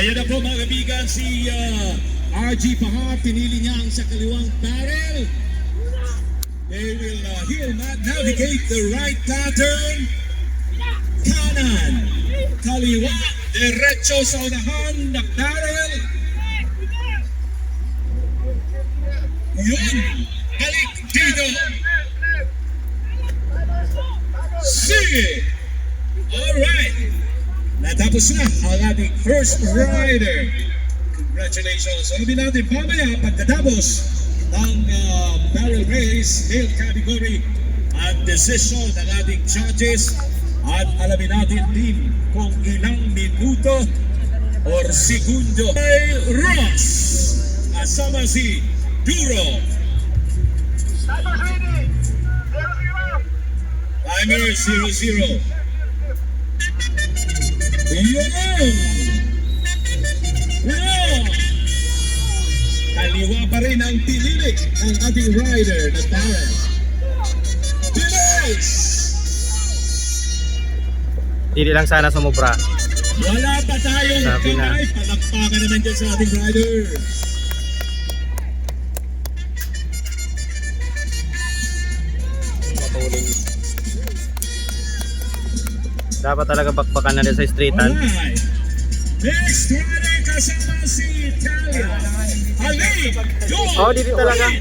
Ayan na po mga kaibigan, si RG Paha, pinili niya ang sa kaliwang barrel. They will here navigate the right pattern. Kanan, kaliwa, diretso sa unahan na barrel. Yun, balik dito. Sige! Alright! Natapos na ang ating first rider. Congratulations! Sabi natin mamaya pagkatapos ng barrel race, male category, ang decision ng ating judges at alamin natin din kung ilang minuto or segundo ay Ross kasama si Duro. Timer 0-0. Kaliwa pa rin ang pinili ng ating rider na barrel. Bilis! Hindi lang sana sumubra. Wala pa tayong Sabi na. kamay. Palakpakan naman dyan sa ating rider. Matuling. Dapat talaga bakbakan na din sa streetan. Alright. Next rider kasama si Talia. Ali! Oh, dito talaga.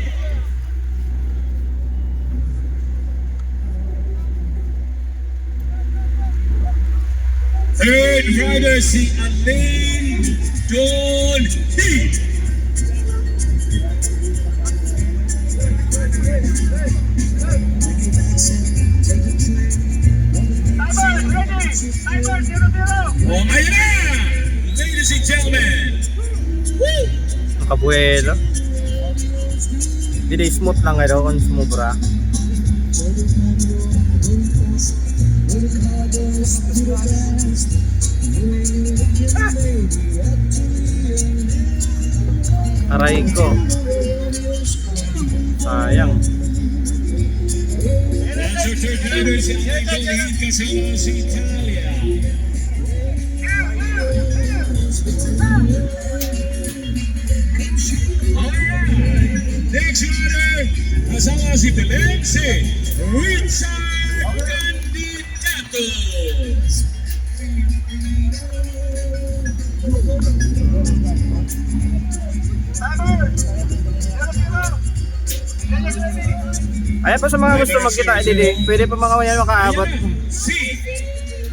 Third rider si Alain Don Heat. Oh, ayun na! Ladies and gentlemen! Woo! Nakabuelo. Hindi smooth lang ito kung sumubra. Aray ko. Sayang. That's our third rider si Alain Don Heat kasama si Talia. Alright, next rider, kasama si Belense, Richard Candidato. Ayan pa sa mga gusto magkita, Didi. Pwede pa mga yan makaabot. Si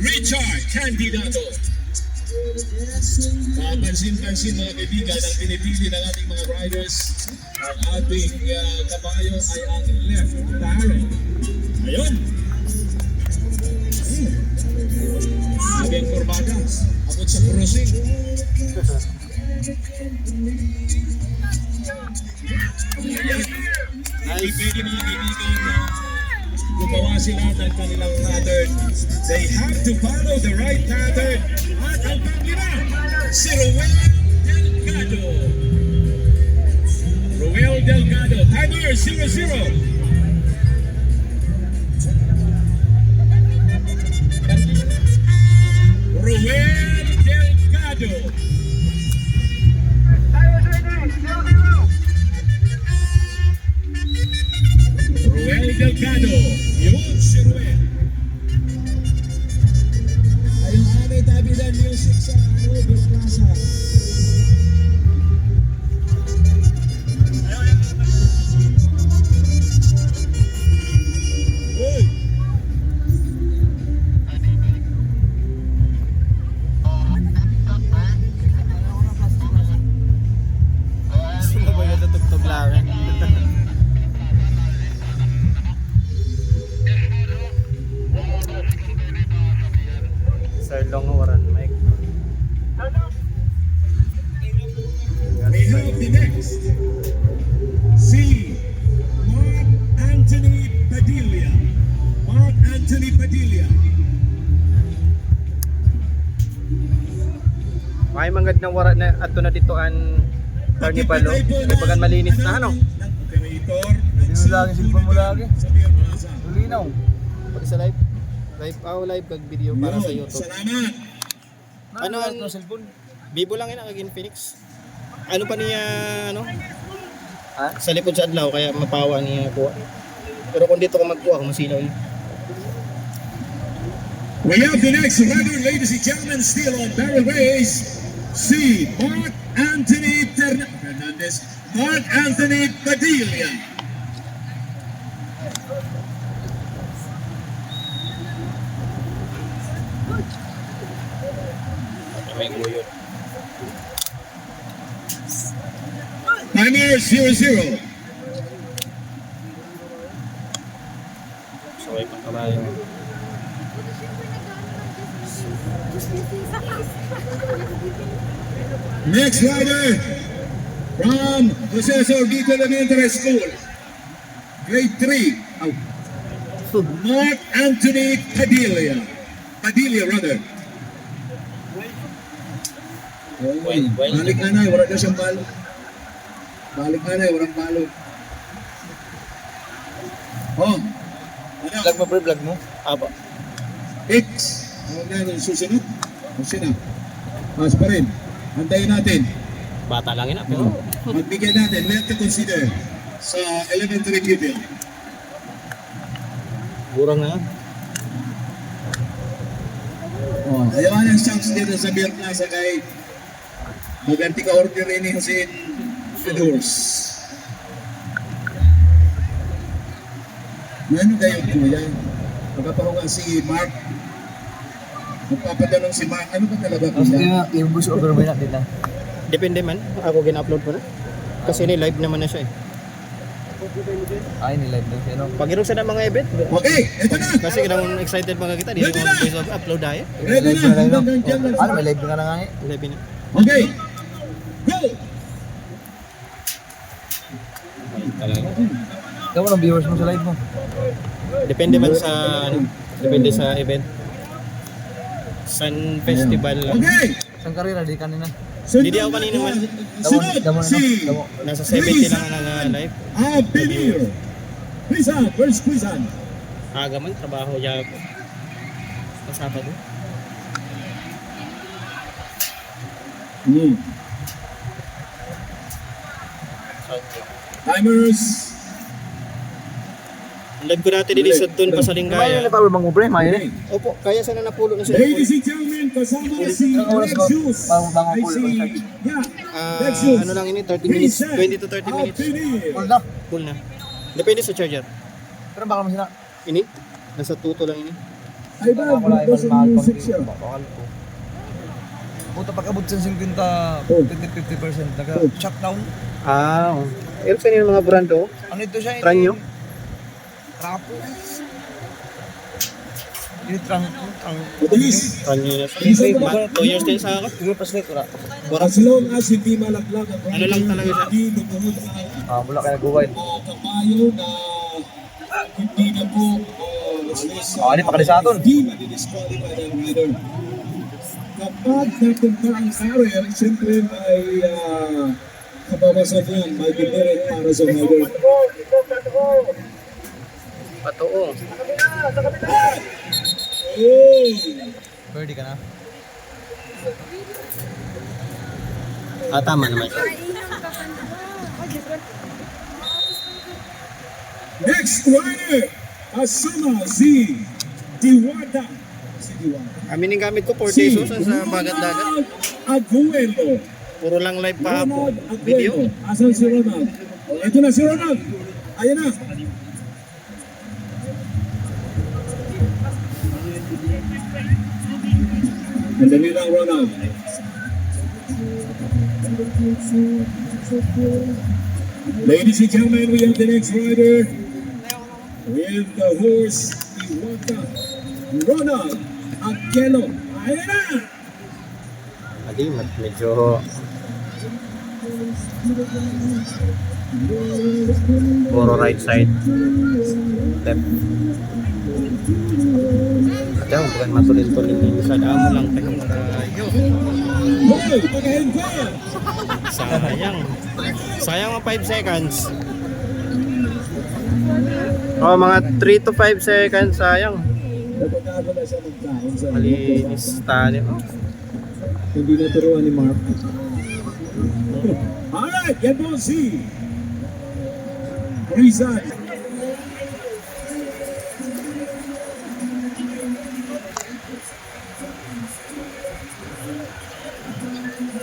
Richard Candidato. Papansin-pansin mga kaibigan ang pinipili ng ating mga riders. Ang ating kabayo ay ang left barrel. Ayun. Sabi ang kurbada. Abot sa crossing. Ayan. Ay pwede mga kaibigan na gumawa sila ng kanilang pattern. They have to follow the right pattern. At ang pangina, si Ruel Delgado. Ruel Delgado, timer 0-0. Ruel Delgado. Ruel Delgado. Yun si Ruel. Ayong aming tabidan music sa Robert Plaza. Uy! Sino ba yung tutugtog lang? Sir Long waran mic. We have the next. Si Mark Anthony Padilla. Mark Anthony Padilla. May manggad na wara na ato na ditoan Carnivalo. Ibagan malinis na ano. Operator. Sino lagi, silpa mo lagi? Sa Pia Plaza. Linaw. Pag sa live, live live kag video para sa YouTube. Salamat. Ano ang cellphone? Bibo lang yun ang Phoenix. Ano pa niya, ano? Ha? Sa likod sa adlaw, kaya mapawa niya kuha. Pero kung dito ka magkuha, kung masilaw yun. We have the next rider, ladies and gentlemen, still on barrel race. Si Mark Anthony Hernandez, Mark Anthony Padilla. May guyo. Timer 0-0. So, ay pangkabayo. Next rider from Jose Sorbito Elementary School, grade 3. Oh. Mark Anthony Padilla. Padilla, rather. Well. Balik na na, wala na siyang balo. Balik na na, walang balo. Oh, ano? Vlog mo bro, vlog mo. Aba. X. Ano na, susunod? O sino? Mas pa rin. Antayin natin. Bata lang yun, pero Magbigay natin, we have to consider sa elementary pupil. burang na yan. Oh, ayaw ng chance dito sa Beer Plaza kay maganti ka order rin yung si Fedors. Ano kayo kuya? Pagkapahuga si Mark. Magpapadalong si Mark. Ano ba talaga Kasi kuya? nga, yung bus over mo na kita. Depende man. Ako gina-upload ko na. Kasi ni-live naman na siya eh. Ay, nilive daw siya, no? Pag irong sa na mga event. Okay, eto na! Kasi kinang excited mga kita. Di Ready mo na! face of upload tayo. Ready Live na! na lang, no? Hanggang dyan lang Ano, sa- may live ka na nga eh. Live na. Okay! Go! Talaga. Ikaw mo ng viewers mo sa live mo. Depende man sa ano, depende sa event. Sun Festival. Okay! Saan karera, di kanina. Hindi ako kanina man. Sunod Damo na, si damo. Nasa 70 lang ang live. Abinir. Quizan, where's Quizan? Aga man trabaho ya ako. Sa Sabado. Timers. Ang live ko dati dito sa Tun Mayo Pasalingaya. na pa bang ubre, mayo Okay. na. Opo, kaya sana napulo na siya. Ladies and gentlemen, kasama si Lexus. Bango Ay, pool, si, pag-charge. yeah, Lexus. Ano lang ini 30 minutes, 20 to 30 minutes. Abinir. Full na. Full na. Depende sa charger. Pero baka mo sila. Ini nasa tuto lang ini. Ay ba, Wala bukas ibang ang mahal pang music siya. bakal ko. Puta pag-abot sa 50, Oh. 50%, nag-shutdown. Ah, pero sa mga brand oh. Ano ito siya? Tranyo? Trapo. Ini trang. Mabilis. Tranyo na siya. Bilisan mo. 2 years din sa ako. Siguro pa slate, wala. As long as hindi malaglag ang Ano lang talaga siya? hindi lumuhod ang Mula kaya guway. kabayo na hindi na po Ano pa kalisaton? hindi madidisqualify ang rider. Kapag napunta ang carrier, siyempre may kabawasan yan, may demerit para sa rider. Patoo. Oh! Birdie ka na. Ah, tama naman siya. Next rider, kasama si Diwata. Si Diwata. Amin yung gamit ko 4 days oh, sa bagat-dagat. Ronald Aguero. Puro lang live pa po. Ronald Video. Aguero. Asan si Ronald? Oh, ito na si Ronald. Ayan na. Andali lang, Ronald. Ladies and gentlemen, we have the next rider with the horse Iwata. Ronald Aguero. Ayan na. Adi, medyo puro right side. Left. At yan, bukan matulin-tulin din sa damo lang tayo malayo. Hoy, pagahin ko. Sayang. Sayang ang 5 seconds. Oh, mga 3 to 5 seconds sayang. Napagkago na siya magkain sa Malinis tayo. Oh. Hindi naturuan ni Mark. Alright, yan po si Rizal.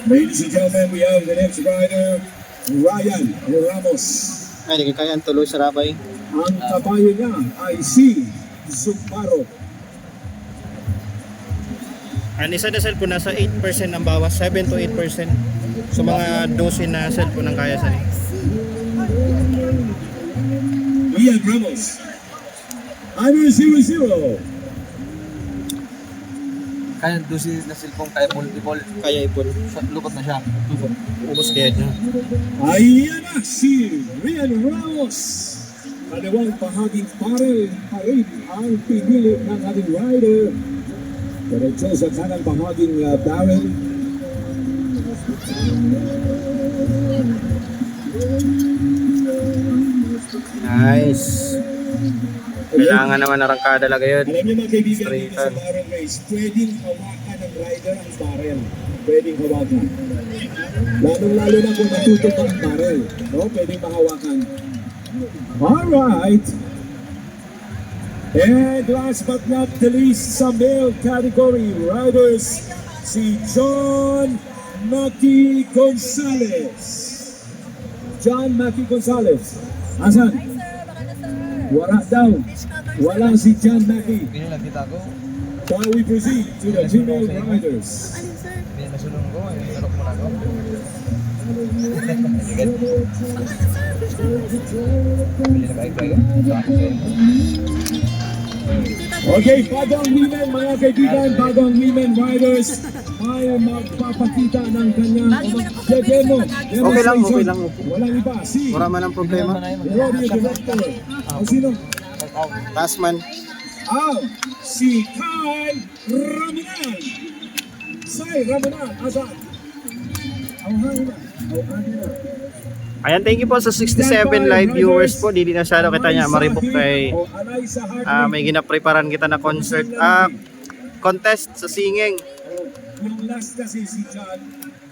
Ladies and gentlemen, we have the next rider, Ryan Ramos. Ay, hindi kaya ang tuloy sa rabay. Ang kabayo niya ay si Zumbaro. Ang isa na cellphone nasa 8% ang bawas, 7 to 8%. So mga 12 na cellphone ang kaya sa ni. Ryan Ramos. Under 0-0. Kaya doon na cellphone kaya multiple. Kaya ipon. Lupot na siya. Ubus kaya niya. Ayan na si Ryan Ramos. Kaliwang bahaging parel pa rin ang pinili ng ating rider. Diretso sa kanang bahaging barrel. Nice. Kailangan naman arangkada lang yun. Alam niyo mga kaibigan, dito sa Straightan. barrel race, pwedeng hawakan ng rider ang barrel. Pwedeng hawakan. Lalong-lalo na kung natutok ang barrel. No? Pwedeng mahawakan. Alright. And last but not the least, sa male category riders, si John Maki Gonzalez. John Maki Gonzalez. Asan? Wala daw. Wala si John Maki. Hindi lang kita ko. So we proceed to the female riders. Hindi nasulong ko. Hindi nalok mo na ko. Hindi na kayo. Okay, bagong women, mga kaibigan, bagong women riders, may magpapakita ng kanyang demo. Okay lang, okay lang. Walang iba, si Wala man ang problema. Rodeo Director. O sino? Tasman. Si Kyle Ramonal. Say Ramonal, asan? Auhangin na. Auhangin na. Ayan, thank you po sa 67 live viewers po. Di na siya kita niya maribok kay may ginapreparan kita na concert. Contest sa singing. Yung last kasi si John,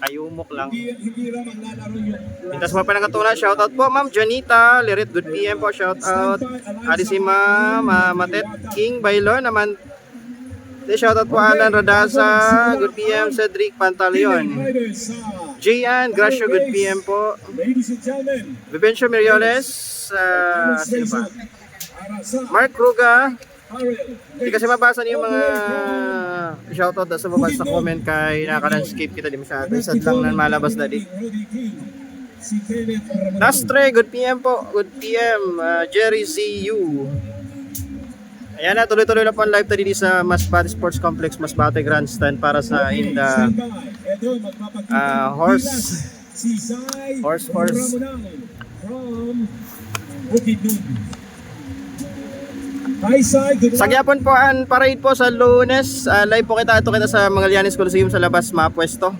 Ayumok lang. hindi raw maglalaro yung Itas mo pa nakatuna. Shoutout po Ma'am Janita Lirit. Good PM po. Shoutout. Adi si Ma'am Matet King Bailon naman. Shoutout po Alan Radasa. Good PM Cedric Pantaleon. Jian Gracio. Good PM po. Ladies and gentlemen, Vivencio Mirioles. Sino pa? Mark Ruga. Hindi kasi mabasa niyo yung mga shoutout sa baba sa comment kay naka-landscape kita di masyado. Isa lang na malabas dali. Nastre, good PM po. Good PM. Jerry ZU. Ayan na, tuloy-tuloy na po ang live tadi sa Masbate Sports Complex, Masbate Grandstand para sa Inda horse. Sa Gyapon po ang parade po sa Lunes. Live po kita sa Magallanes Coliseum sa labas mapwesto.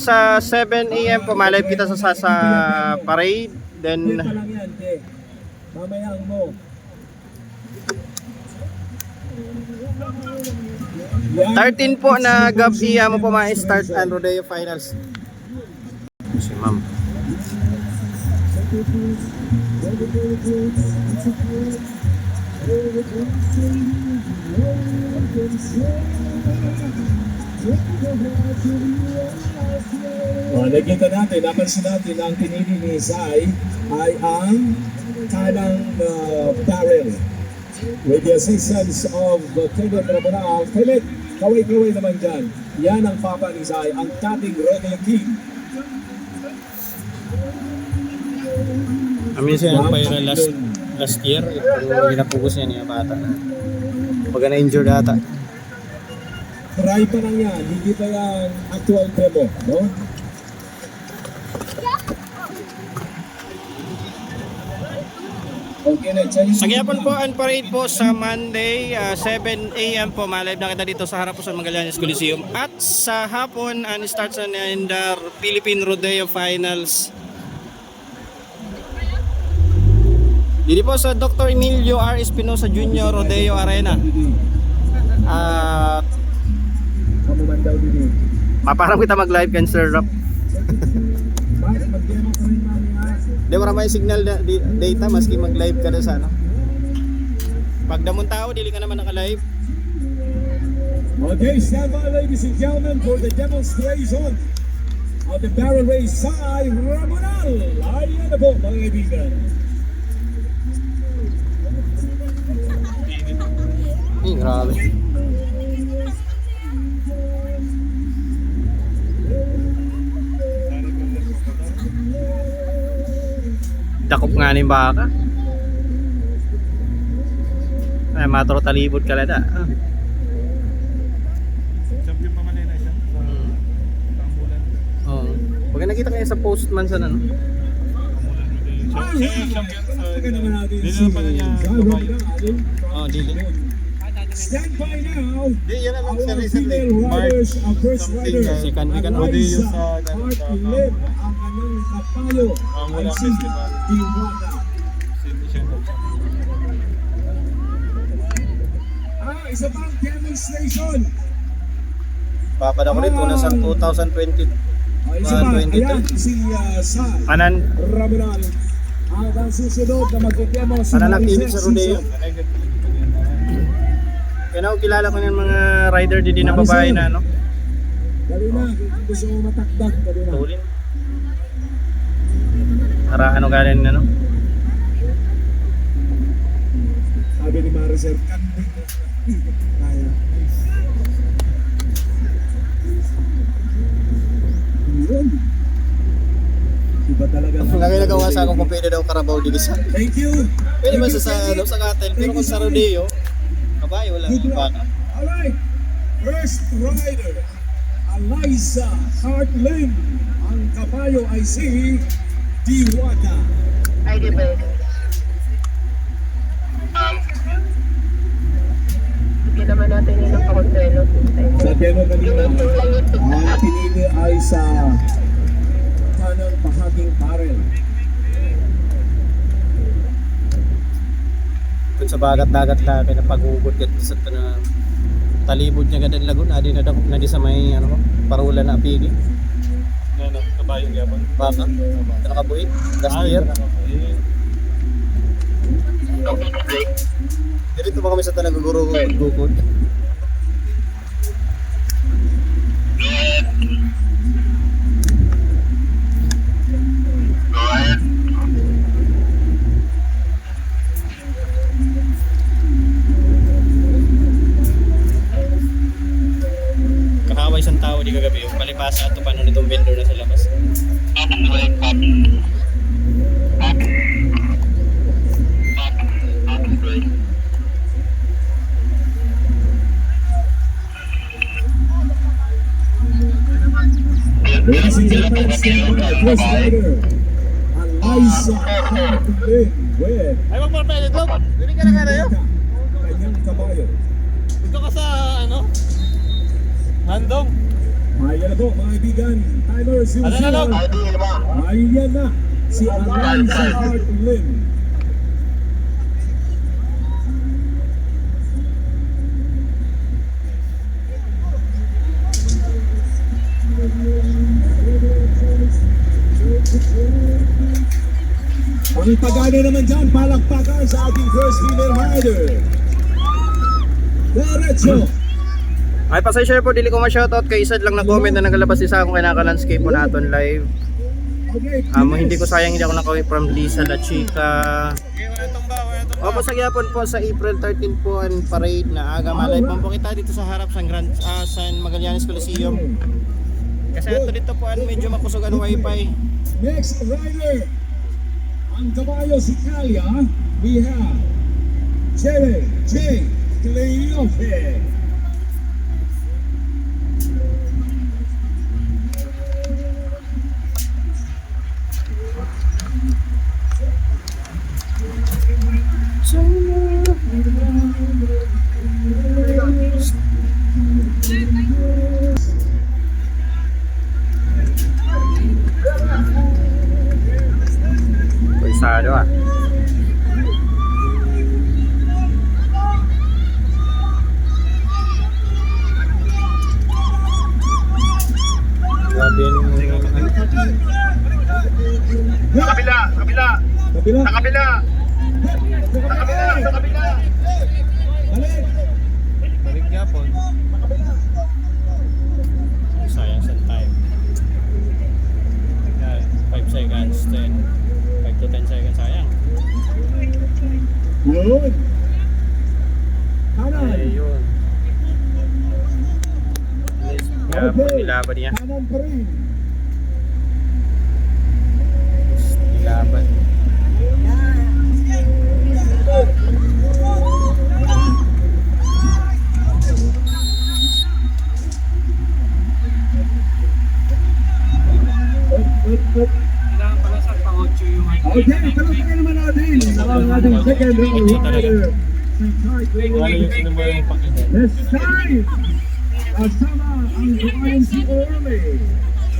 Sa 7 AM po malive kita sa parade. Then Mamayang mo. 13 po na gabi mo po ma-start ang rodeo finals. Si Ma'am. Nakikita natin, napansin natin ang pinili ni Zai ay ang kanang barrel. With the assistance of Kenneth Ramonal. Kenneth, kaway-kaway naman dyan. Yan ang papa ni Zai, ang dating rodeo king. Amin siya nagpayra last year. Ito ginapugos niya niya bata. Pag na-injured ata. Try pa lang yan, hindi pa yan actual demo, no? Okay, Sa Gyapon po ang parade po sa Monday 7 AM po malive na kita dito sa harap po sa Magallanes Coliseum at sa hapon ang starts in the Philippine Rodeo Finals dito po sa Dr. Emilio R. Espinosa Jr. Rodeo Arena. mo man daw din. Maparang kita mag-live kan Sir Rap. Bakit mag-demo ka rin mamaya? Di wala may signal data maski mag-live ka na sa ano. Pag damon tao, dili ka naman naka-live. Okay, stand by ladies and gentlemen for the demonstration of the barrel race side Ramonal. Ayan na po mga kaibigan. Grabe. Dakop nga ni baka. Ay, matro talibod ka lada. Champion pa man na siya sa Tambulan. Oo. Pag nakita kayo sa postman sa ano. Talaga naman natin Dili si na pala niya Ramonal. Oh, dili. Stand by now. Di yan ang Our sarili female riders, our first rider, Second week, ano? Eliza Sa- Hart Lim, ang anong kapayo ay Wala si festival. Diwata. Hindi siya Isa pang demonstration. Papada ko rito na sa 2020. Isa pa, 22. ayan si Sai Anan, Ramonal. Ang susunod na mag-demo si anan nakinig Maricel sa rodeo. Sison. Kaya ako kilala ko ng mga rider di na babae na ano. Dali na, kung gusto mo matakdak, dali na. Tulin. Para ano galing ano. Sabi ni Maricel, kanding. Kaya. Yun. Iba talaga. Lagi nagawa sa akong kung pwede daw Carabao di isa. Thank you. Pwede ba sa cattle, pero kung sa rodeo, kabayo wala Good yung luck. baka. Alright. First rider, Eliza Hart Lim. Ang kabayo ay si Diwata. Ay, di ba? Bigyan naman natin yun ng pakonselo. Sa demo kanina, ang pinili ay sa kanang bahaging barrel. Kung sa bagat-dagat la kay napagugod kat sa na talibod niya gadan lagun adi na dako na di sa may ano ko parula na apigi. Ano, kabayong yapon. Baka nakabuhi last year. Dito pa kami sa tanang guguro gugod. Kahaway isang tao di kagabi yung palipasa at paano nitong vendor na sa labas. Ladies and gentlemen, stand by. First rider, Eliza Hart Lim with Ay, magpapelid mo. Dili ka na nga na yun. kanyang kabayo. Dito ka sa, ano? Handong. Ayan na po mga kaibigan, timer si Ano na, Log? Ayan na si Eliza Hart Lim. Ang pagano naman dyan, palakpakan sa ating first female rider. Diretso. Ay pasensya po dili ko ma-shoutout kay isad lang na comment na nagalabas isa akong kinaka-landscape po naton live. Okay, Hindi ko sayang hindi ako nakauwi from Lisa La Chica. Okay, wala itong ba? Wala itong Opo sa gyapon po sa April 13 po ang parade na aga malay po kita dito sa harap sa San Magallanes Coliseum. Kasi ato dito po medyo makusog ang wifi. Next rider, ang kabayo si Kalia, we have Jerry J. Cleofe. Pulsado ah. Grabe yung Sa kabila, sa kabila. Kapila. Sa kabila. Sa kabila, sa kabila. balik yapon. Sayang sa time. 5 seconds, 10. 5 to 10 seconds sayang. Yun. Kanan. Ayun. Yapon, nilaban niya. Kanan pa rin. Nilaban. Kailangan pala sa pa-8 yung Okay, talagang naman natin ang ating second round rider. Let's start! Kasama ang dumayon si Orme.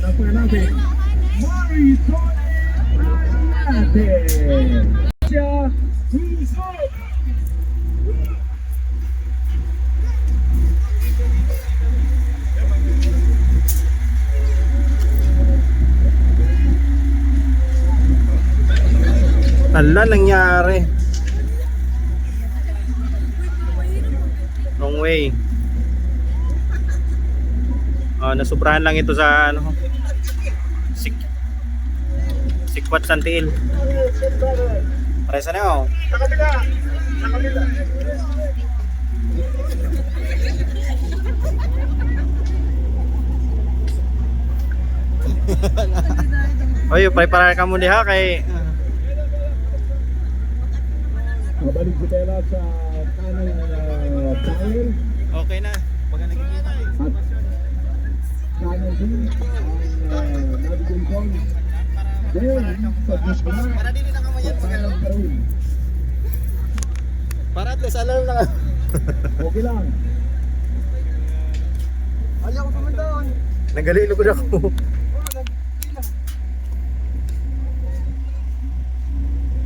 Napaka natin, Marito Ariate. Siya, Husok. Ala, nangyari. Wrong way. Nasubrahan lang ito sa ano. Sikwat Santiil. Paresa na oh. Sa kabila. Sa kabila. Oy, prepare ka muna ha kay Mabalik si Bella sa kanang tire. okay na. Pag nakikita At kanan din ang navigation. Then, sa gitna, para dili na kamayat sa kanan pa rin. para at least alarm lang. Okay lang. Ayaw ko naman doon. Nagalilo ko ako.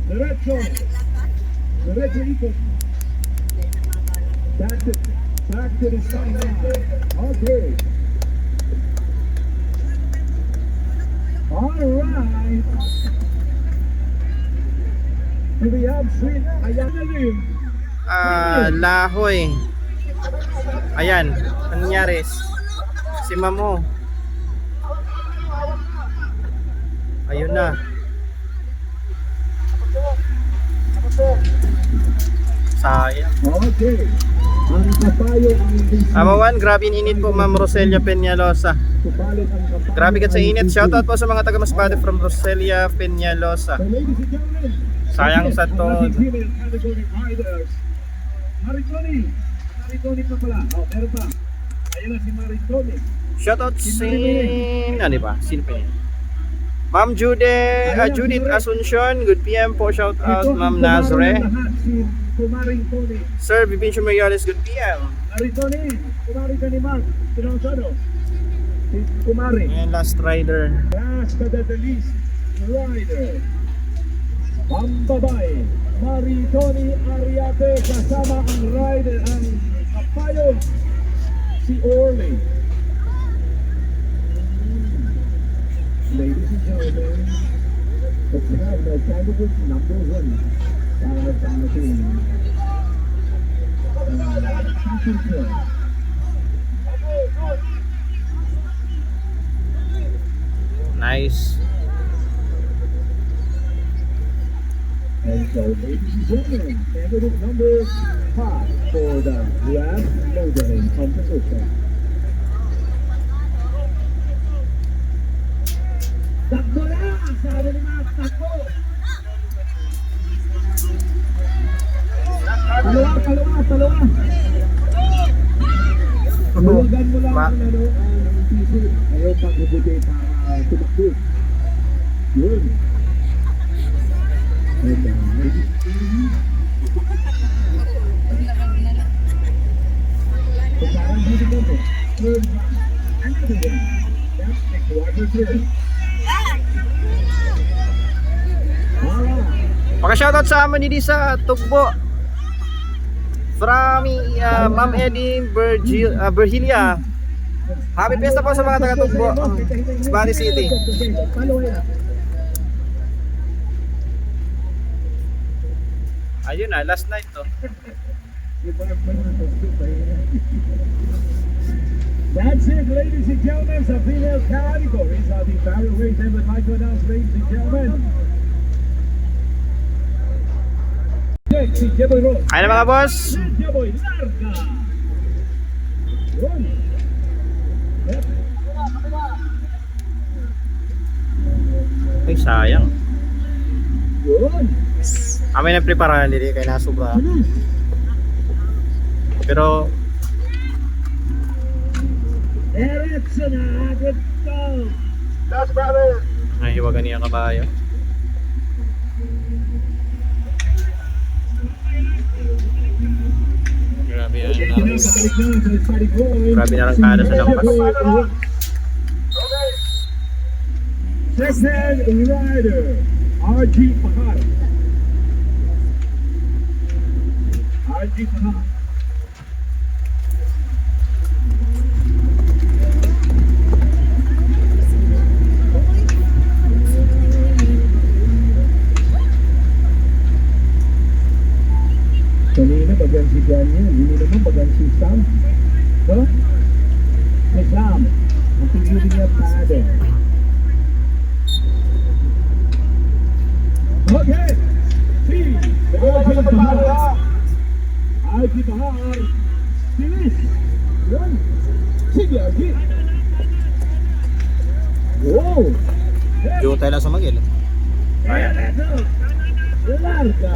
Diretso. Diretso ikot. Back to the starting line. Okay. All right. Do we have sweet? Ayan na rin. Lahoy. Ayan, ano nangyari? Si Mamo. Ayun na. Sayang. Okay. Ang kapayo ang Amawan, grabe yung init po Ma'am Roselia Peñalosa. subalit ang kapayo. Grabe ka sa init. Shoutout po sa mga taga Masbate from Roselia Peñalosa. So ladies and gentlemen, Sayang sa ang to. ating female category riders. Maritoni pa pala. Oh, meron pa. Ayun na si Maritoni. Shoutout ano ba? Sino pa yun? Ma'am Judith Asuncion, good PM po. Shoutout Ma'am Nazre. Si Kumaring Tony. Sir Vivincio Mayales, good PM. Maritoni, Kumari ka ni Mark. Pinonsado. Si Kumari. Ayan, last rider. Last but not the least, rider. Ang babae, Maritoni Ariate, kasama ang rider, ang kapayog, si Orly. Ladies and gentlemen, let's have the candidate number 1 para sa ating season 12. Nice. And so, ladies and gentlemen, candidate number 5 for the last motoring competition. Takbo na! Sabi ni Max, takbo! Palawa! Hulugan mo lang ang piso. Ayaw pag-ubuti para tumakbo. Yun. So parang dito mo to. Third round. Another one. That's the quarter third. Alright. Paka-shoutout sa amin dito sa Tugbo. From Ma'am Eddie Berhilia. Happy Fiesta po sa mga taga-Tugbo, Bari City. Ayun na, last night to. That's it, ladies and gentlemen. Sa female categories, the barrel weight I would like to announce, ladies and gentlemen. Next, si Jeboy Rose. Ayun na mga boss. Jeboy Larga. Yun. Yep. Ay, sayang. Yun. Amin ang preparahan nila kaya nasubra. Pero Erickson, good goal. Last brother. nahiwagan niya kabayo. Grabe yan. Grabe na lang kada sa lampas. Second rider, RG Pahar. RG Pahar. Kanina bagan si Daniel, hindi naman bagan si Sam. So, si Sam, ang tingin niya pade. Okay, si RG Pahar. RG Pahar, finish. Yun, sige RG. Wow. Yung tayo lang sa magil. Ayan, Larga.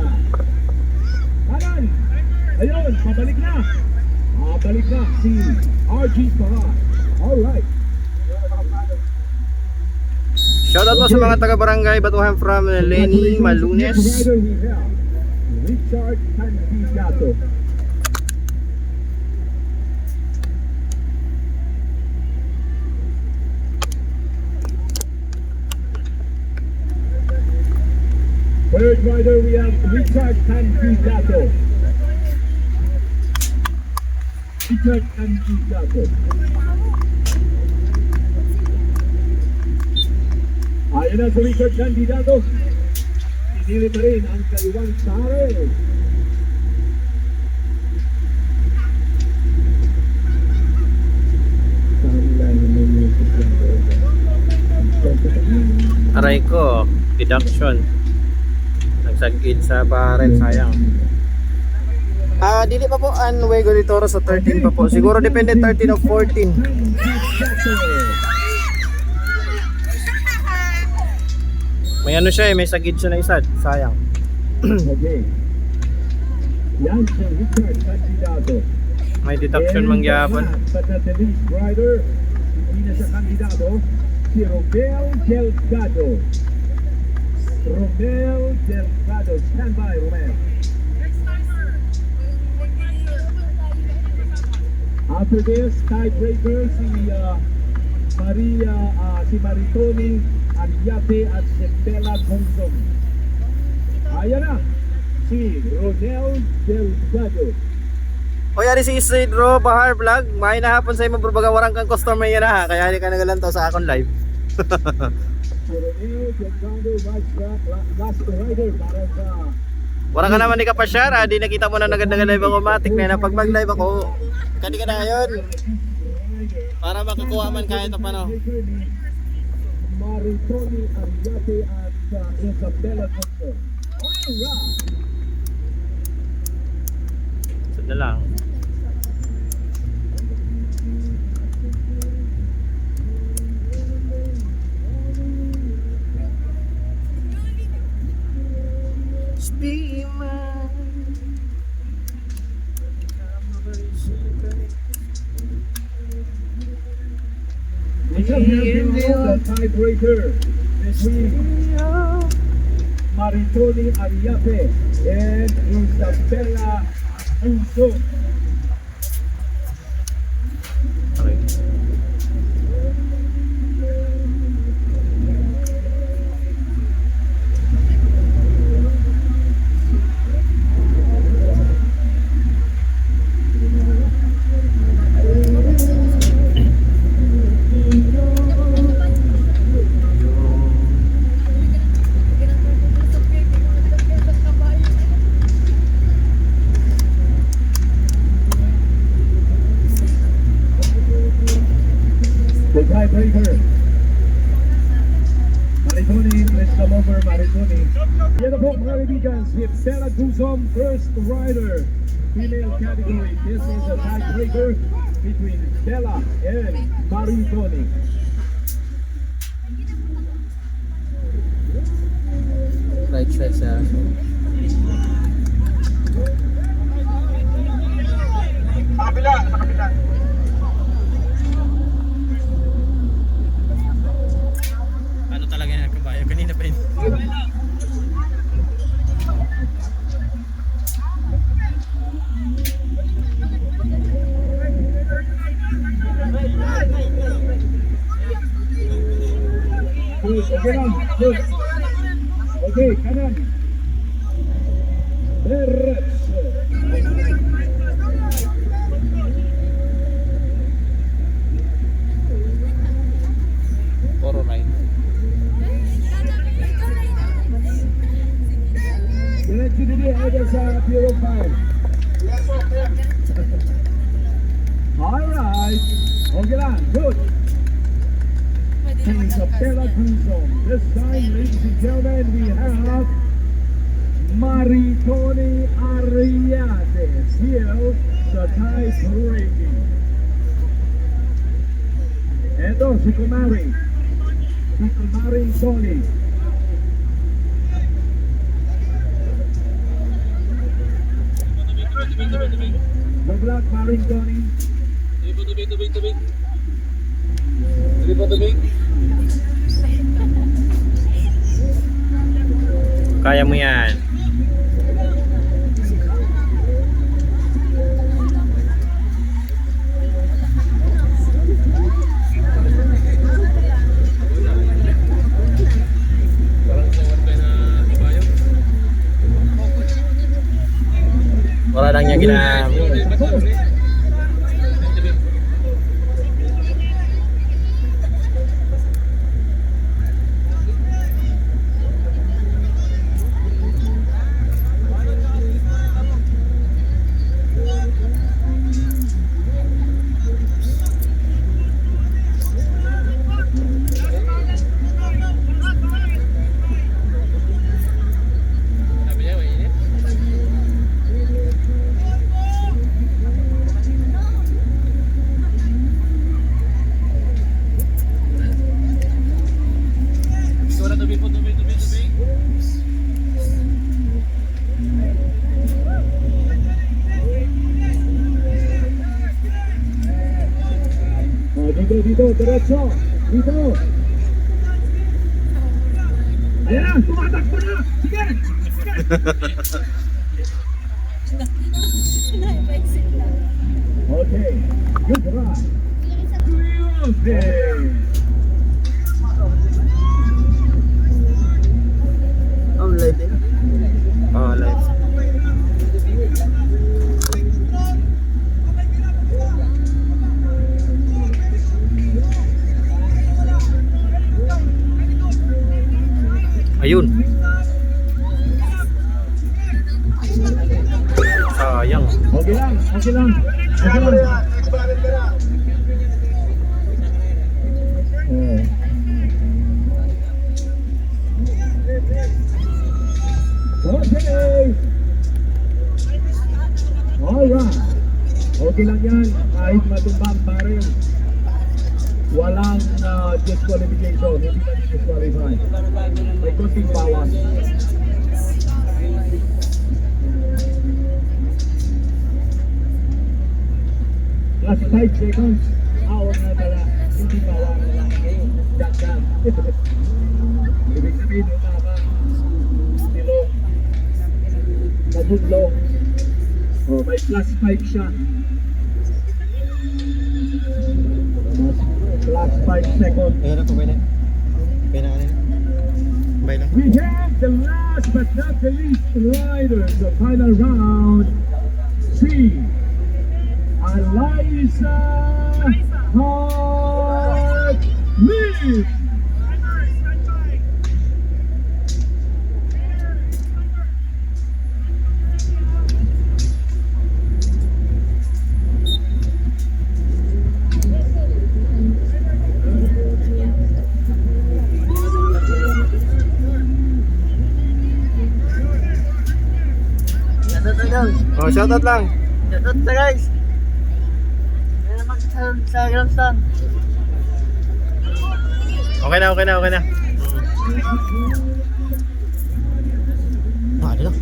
Kanan. Ayun, pabalik na. Pabalik na si RG Pahar. Alright. Shoutout po sa mga taga-barangay Batuhan from Lenny Malunes. Next rider we have Richard Candidato. Third rider we have Richard Candidato. Richard Candidato. Ayan na si Richard Candidato. Pinili pa rin ang kaliwang sare. Aray ko, deduction. Nagsagid sa barrel, sayang. Dili pa po ang Nuevo de Toro sa 13 pa po. Siguro depende 13 o 14. May ano siya may sagid siya na isa, sayang. Okay. Yan si Richard Candidato. May deduction mangyapon. But not the least rider, hindi na siya kandidato, si Romel Delgado. Romel Delgado. Stand by, Romel. After this, tiebreaker, si Maritoni Ariate at si Bella Gongdong. Ayan na, si Romel Delgado. O yari si Isidro Bahar Vlog, may nahapon sa imo baga warang kang customer yan ha, kaya hindi ka nagalantaw sa akong live. Wala ka naman ni kapasyar, di nakita mo na naganda-live ako matik na pag mag-live ako. Kani ka na yun. Para makakuha man kahit pa no. Maritoni Ariate at Isabella Gongdong. Alright. Saan na lang. Be mine. We have here now the tiebreaker between Maritoni Ariate and Isabella Gongdong. Okay. tiebreaker. Maritoni, let's come over, Maritoni. Yan na po mga kaibigan, si Bella Guzom, first rider, female category. This is a tiebreaker between Bella and Maritoni. Right side siya. Sa kabila, sa kabila. Ano talaga yan kabayo? Kanina pa rin. Okay lang, good. Okay, kanan. Derecho. Puro right. Diretso dito ada sa Puro 5. Alright. Okay lang, good. Kings of Bella Guzom. This time, ladies and gentlemen, we have Maritoni Ariades here sa tie-breaking. Eto, si Kumari. Si Kumari Tony. Good luck, Maring Tony. Kaya mo yan. Wala lang niya ginam. Dito, diretso. Dito. Ayan na, tumatakbo na. Sige. Okay, good ride. Music. Oh, live din. Oh, live. Ayun. Sayang. Okay lang, okay lang. Okay lang. Okay. Alright. Okay lang yan. Kahit matumbang pa rin. Walang disqualification. Hindi ka disqualify. May kunting bawas. Last 5 seconds. Awag na pala. Hindi bawas. Dagdag. Ibig sabihin yung tama. Silong. Mabudlong. Oh, may plus 5 siya. Plus 5 seconds. Ayun ako, pwede. Pwede ka rin. Bye lang. We have the last but not the least riders, the final round. C. Eliza Hart-Lee. shoutout lang. Shoutout na guys. Kaya naman sa grandstand. Okay na. Ano lang?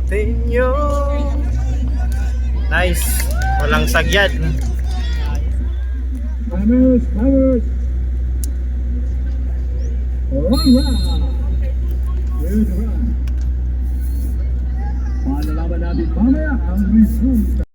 Tenyo. Nice. Walang sagyat. Hammers. Alright. Good run. Malalaman natin mamaya ang resume.